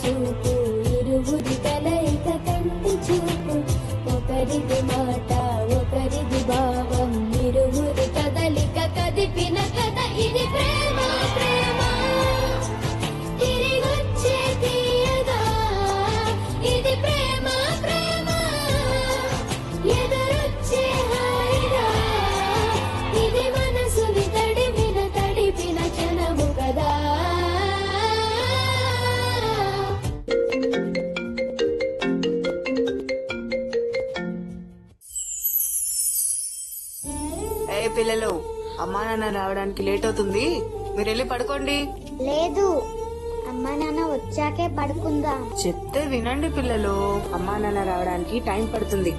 చూపు ఇరువురి కలయిక కంటి చూపు ఒకరిది మాట ఒకరిది భావం ఇరువురి కదలిక కదిపిన కథ ఇది ప్రేమ ప్రేమ తిరిగొచ్చే తీయగా ఇది ప్రేమ ప్రేమ ఎదురొచ్చే హాయిగా ఇది మనసుని తడిపిన క్షణము కదా. ఏ పిల్లలు, అమ్మా నాన్న రావడానికి లేట్ అవుతుంది, మీరు వెళ్ళి పడుకోండి. లేదు, అమ్మా నాన్న వచ్చాకే పడుకుందాం. చెప్తే వినండి పిల్లలు, అమ్మా నాన్న రావడానికి టైం పడుతుంది.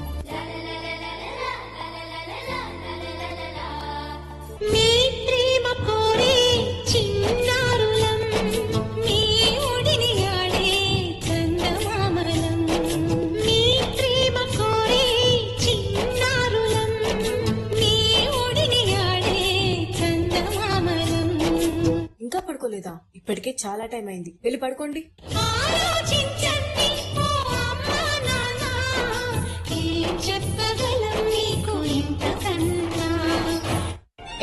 ఇంకా పడుకోలేదా? ఇప్పటికే చాలా టైం అయింది, వెళ్ళి పడుకోండి.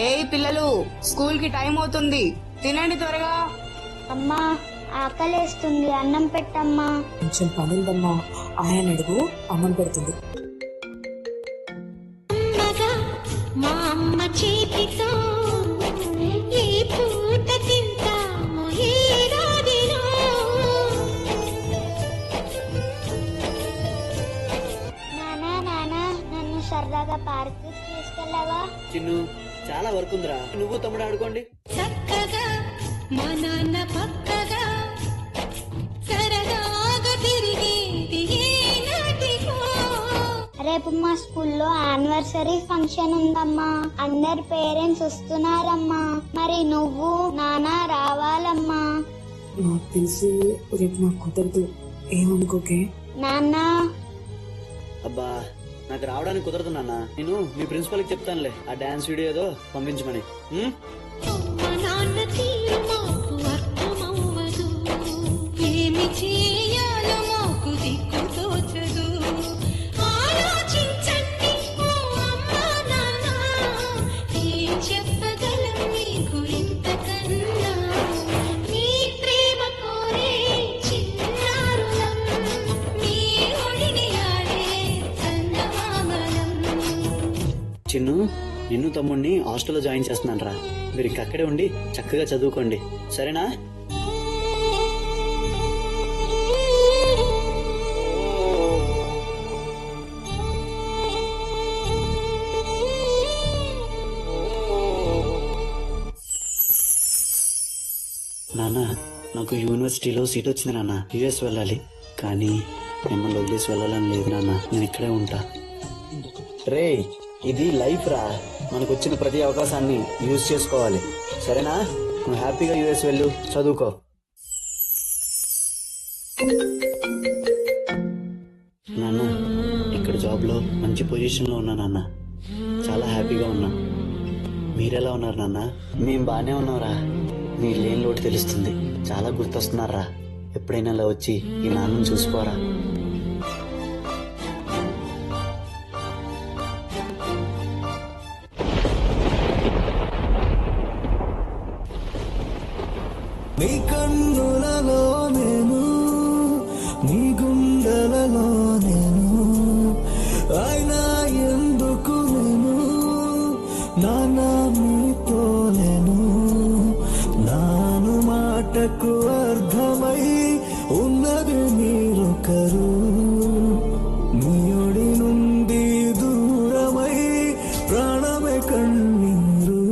ఏ పిల్లలు, స్కూల్ కి టైం అవుతుంది, తినండి త్వరగా. అమ్మా ఆకలేస్తుంది, అన్నం పెట్టమ్మా. కొంచెం పనుందమ్మా, ఆయన అడుగు, అమ్మని పెడుతుంది. మా అమ్మ చేతితో ఈ పూట తింటాము ఏడాదిలో. నానా నానా నన్ను సరదాగా పార్క్ తీసుకెళ్ళవా? చిన్ను, చాలా వర్క్ ఉందిరా, నువ్వు తమ్ముడు ఆడుకోండి. చక్కగా మా నాన్న పక్కగా సరదాగా తిరిగేది ఏనాటికో. రేపు మా స్కూల్లో యానివర్సరీ ఫంక్షన్ ఉందమ్మా. అందరి పేరెంట్స్ వస్తున్నారమ్మా. మరి నువ్వు నాన్న రావాలమ్మా. నాకు తెలిసి రేపు నాకు కుదరదు, ఏమనుకోకే. నాన్న అబ్బా, నాకు రావడానికి కుదరదు నాన్న. నేను మీ ప్రిన్సిపల్ కి చెప్తానులే, ఆ డాన్స్ వీడియో ఏదో పంపించమని. మా నాన్న తీరు మాకు అర్థమవ్వదు, ఏమి చేయాలో మాకు దిక్కు తోచదు. ఆలోచించండి ఓ అమ్మా నాన్న, ఏం చెప్పగలం మీకు ఇంతకన్నా. మీ ప్రేమ కోరే చిన్నారులం, మీ ఒడిని ఆడే చందమామలం. చిన్ను, నిన్ను తమ్ముడిని హాస్టల్లో జాయిన్ చేస్తున్నాను రా. మీరు ఇంక అక్కడే ఉండి చక్కగా చదువుకోండి, సరేనా? నాన్న, నాకు యూనివర్సిటీలో సీట్ వచ్చింది నాన్న. యుఎస్ వెళ్ళాలి, కానీ మిమ్మల్ని వదిలేసి వెళ్ళాలని లేదు నాన్న, నేను ఇక్కడే ఉంటా. రే, ఇది లైఫ్ రా, మనకు వచ్చిన ప్రతి అవకాశాన్ని యూజ్ చేసుకోవాలి, సరేనా? నువ్వు హ్యాపీగా యుఎస్ వెళ్ళు, చదువుకో. నాన్న, ఇక్కడ జాబ్ లో మంచి పొజిషన్ లో ఉన్నా నాన్న, చాలా హ్యాపీగా ఉన్నా. మీరెలా ఉన్నారు నాన్న? మేం బానే ఉన్నారా. మీరు లేని లోటు తెలుస్తుంది, చాలా గుర్తొస్తున్నారా. ఎప్పుడైనా ఇలా వచ్చి ఈ నాన్నని చూసిపోరా. నీ కన్నులలో నేను, నీ గుండెలలో నేను, అయినా ఎందుకు నేను నానా మీతో నేను. నాను మాటకు అర్థమై ఉన్నది మీరొకరు, నీడి నుండి దూరమై ప్రాణమే కన్నీరు.